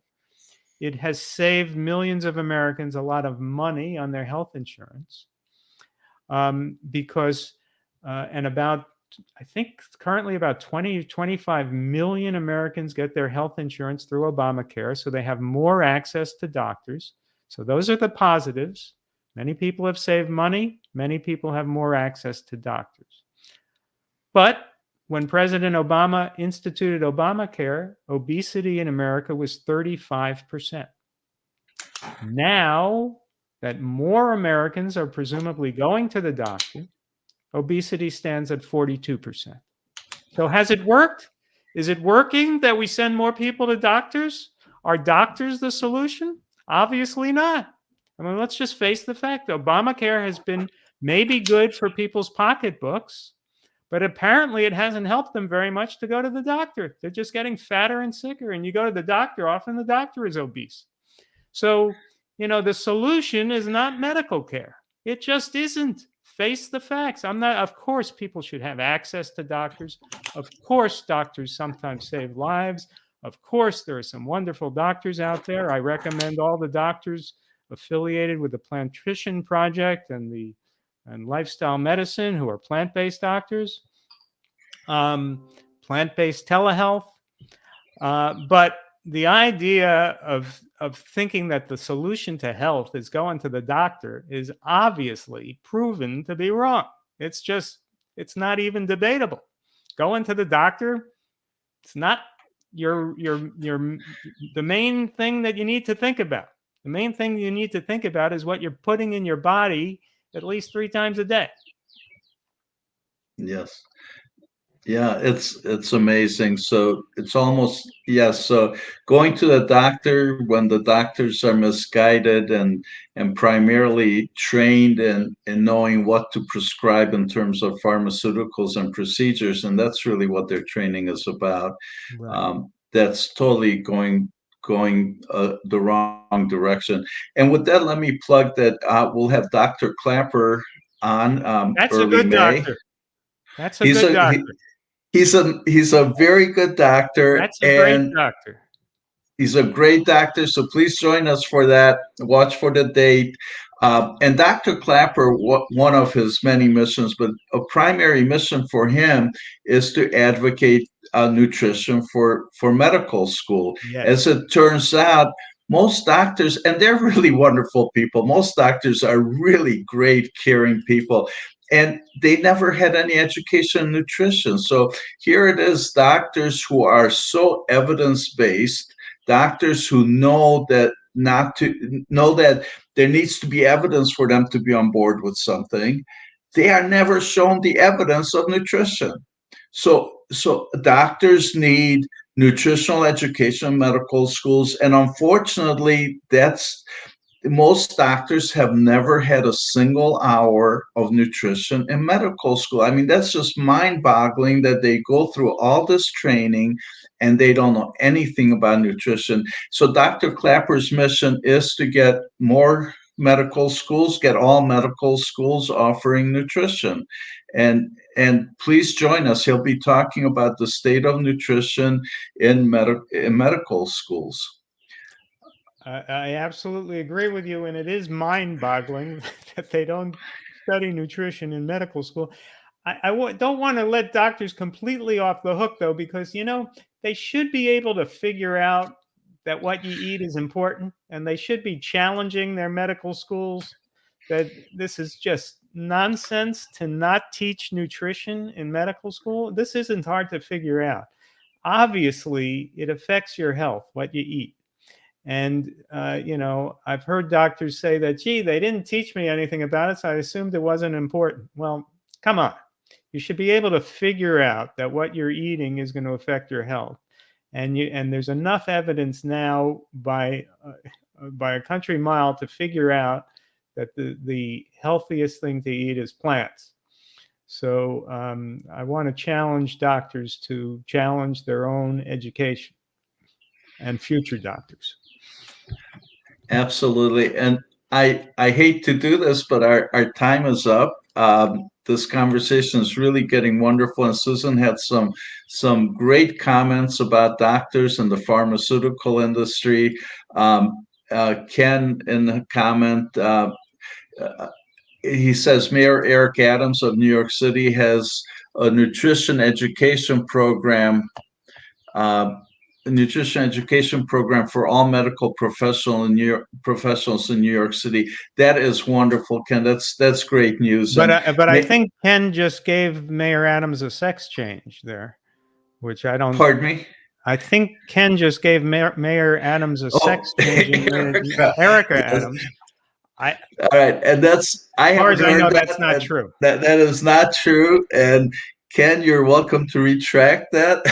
It has saved millions of Americans a lot of money on their health insurance. Because and I think currently about 20 to 25 million Americans get their health insurance through Obamacare, so they have more access to doctors. So those are the positives. Many people have saved money. Many people have more access to doctors. But when President Obama instituted Obamacare, obesity in America was 35%. Now that more Americans are presumably going to the doctor, obesity stands at 42%. So has it worked? Is it working that we send more people to doctors? Are doctors the solution? Obviously not. I mean, let's just face the fact. Obamacare has been maybe good for people's pocketbooks, but apparently it hasn't helped them very much to go to the doctor. They're just getting fatter and sicker, and you go to the doctor, often the doctor is obese. So, the solution is not medical care. It just isn't. Face the facts. Of course, people should have access to doctors. Of course, doctors sometimes save lives. Of course, there are some wonderful doctors out there. I recommend all the doctors affiliated with the Plantrition Project and lifestyle medicine who are plant-based doctors, plant-based telehealth. But the idea of thinking that the solution to health is going to the doctor is obviously proven to be wrong. It's not even debatable. Going to the doctor, it's not the main thing that you need to think about. The main thing you need to think about is what you're putting in your body at least 3 times a day. Yes. Yeah, it's amazing. So it's almost, yes. So going to the doctor when the doctors are misguided and primarily trained in knowing what to prescribe in terms of pharmaceuticals and procedures, and that's really what their training is about. Right. That's totally going the wrong direction. And with that, let me plug that we'll have Dr. Clapper on That's a early good May. doctor. That's a good doctor. He's a very good doctor, That's a great and doctor. he's a great doctor. So please join us for that. Watch for the date. And Dr. Clapper, one of his many missions, but a primary mission for him is to advocate nutrition for medical school. Yes. As it turns out, most doctors, and they're really wonderful people, most doctors are really great, caring people. And they never had any education in nutrition. So here it is, doctors who are so evidence-based, doctors who know that there needs to be evidence for them to be on board with something. They are never shown the evidence of nutrition. So doctors need nutritional education in medical schools, and unfortunately, most doctors have never had a single hour of nutrition in medical school. I mean, that's just mind-boggling that they go through all this training and they don't know anything about nutrition. So Dr. Clapper's mission is to get more medical schools, get all medical schools offering nutrition. And please join us. He'll be talking about the state of nutrition in medical schools. I absolutely agree with you, and it is mind-boggling that they don't study nutrition in medical school. I don't want to let doctors completely off the hook, though, because they should be able to figure out that what you eat is important, and they should be challenging their medical schools that this is just nonsense to not teach nutrition in medical school? This isn't hard to figure out. Obviously, it affects your health, what you eat. And, I've heard doctors say that, gee, they didn't teach me anything about it, so I assumed it wasn't important. Well, come on. You should be able to figure out that what you're eating is going to affect your health. And there's enough evidence now by a country mile to figure out that the healthiest thing to eat is plants. So I want to challenge doctors to challenge their own education and future doctors. Absolutely. And I hate to do this, but our time is up. This conversation is really getting wonderful. And Susan had some great comments about doctors and the pharmaceutical industry. Ken, in the comment, he says Mayor Eric Adams of New York City has a nutrition education program for all medical professionals in New York City. That is wonderful, Ken. That's great news. But I think Ken just gave Mayor Adams a sex change there, which I don't. Pardon me? I think Ken just gave Mayor Adams a sex change. Erica Adams. All right, and that's as far as I know, that's not true. That is not true. And Ken, you're welcome to retract that.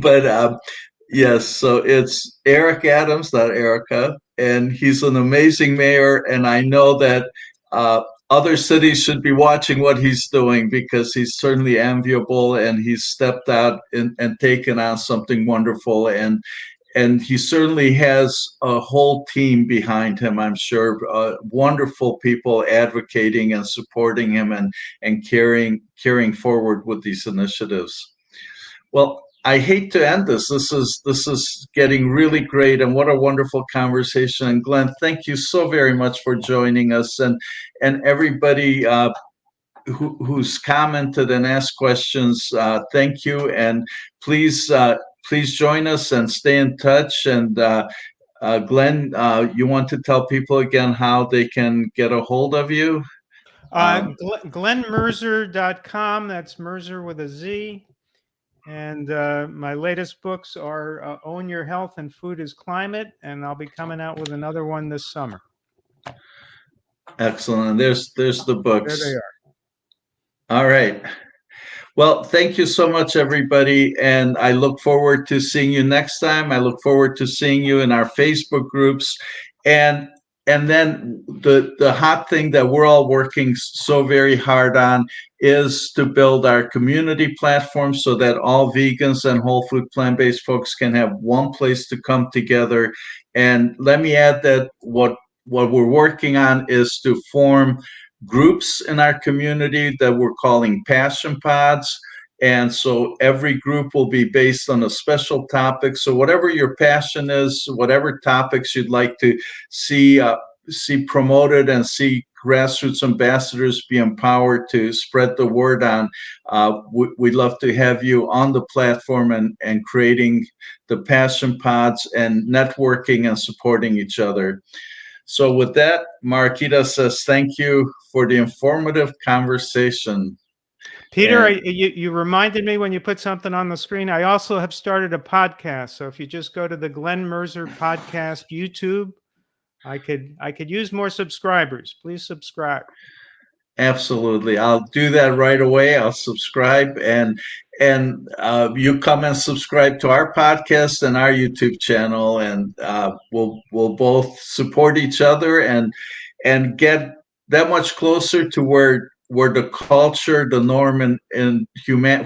But yes, so it's Eric Adams, not Erica, and he's an amazing mayor. And I know that other cities should be watching what he's doing, because he's certainly enviable, and he's stepped out and taken on something wonderful. And he certainly has a whole team behind him, I'm sure, wonderful people advocating and supporting him and carrying forward with these initiatives. Well, I hate to end this. This is getting really great, and what a wonderful conversation. And Glenn, thank you so very much for joining us, and everybody who's commented and asked questions. Thank you, and please join us and stay in touch. And Glenn, you want to tell people again how they can get a hold of you? GlenMerzer.com. That's Merzer with a Z. And my latest books are Own Your Health and Food is Climate, and I'll be coming out with another one this summer. Excellent. There's the books. There they are. All right. Well, thank you so much, everybody. And I look forward to seeing you next time. I look forward to seeing you in our Facebook groups. And then the hot thing that we're all working so very hard on is to build our community platform so that all vegans and whole food plant-based folks can have one place to come together. And let me add that what we're working on is to form groups in our community that we're calling passion pods. And so every group will be based on a special topic. So whatever your passion is, whatever topics you'd like to see promoted and see grassroots ambassadors be empowered to spread the word on, we'd love to have you on the platform and creating the passion pods and networking and supporting each other. So with that, Marquita says thank you for the informative conversation. Peter, you reminded me when you put something on the screen. I also have started a podcast. So if you just go to the Glen Merzer podcast YouTube, I could use more subscribers. Please subscribe. Absolutely. I'll do that right away. I'll subscribe, and you come and subscribe to our podcast and our YouTube channel, and we'll both support each other and get that much closer to where the culture, the norm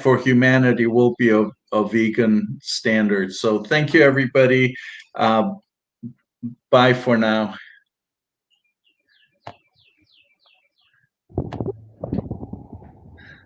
for humanity will be a vegan standard. So thank you, everybody. Bye for now.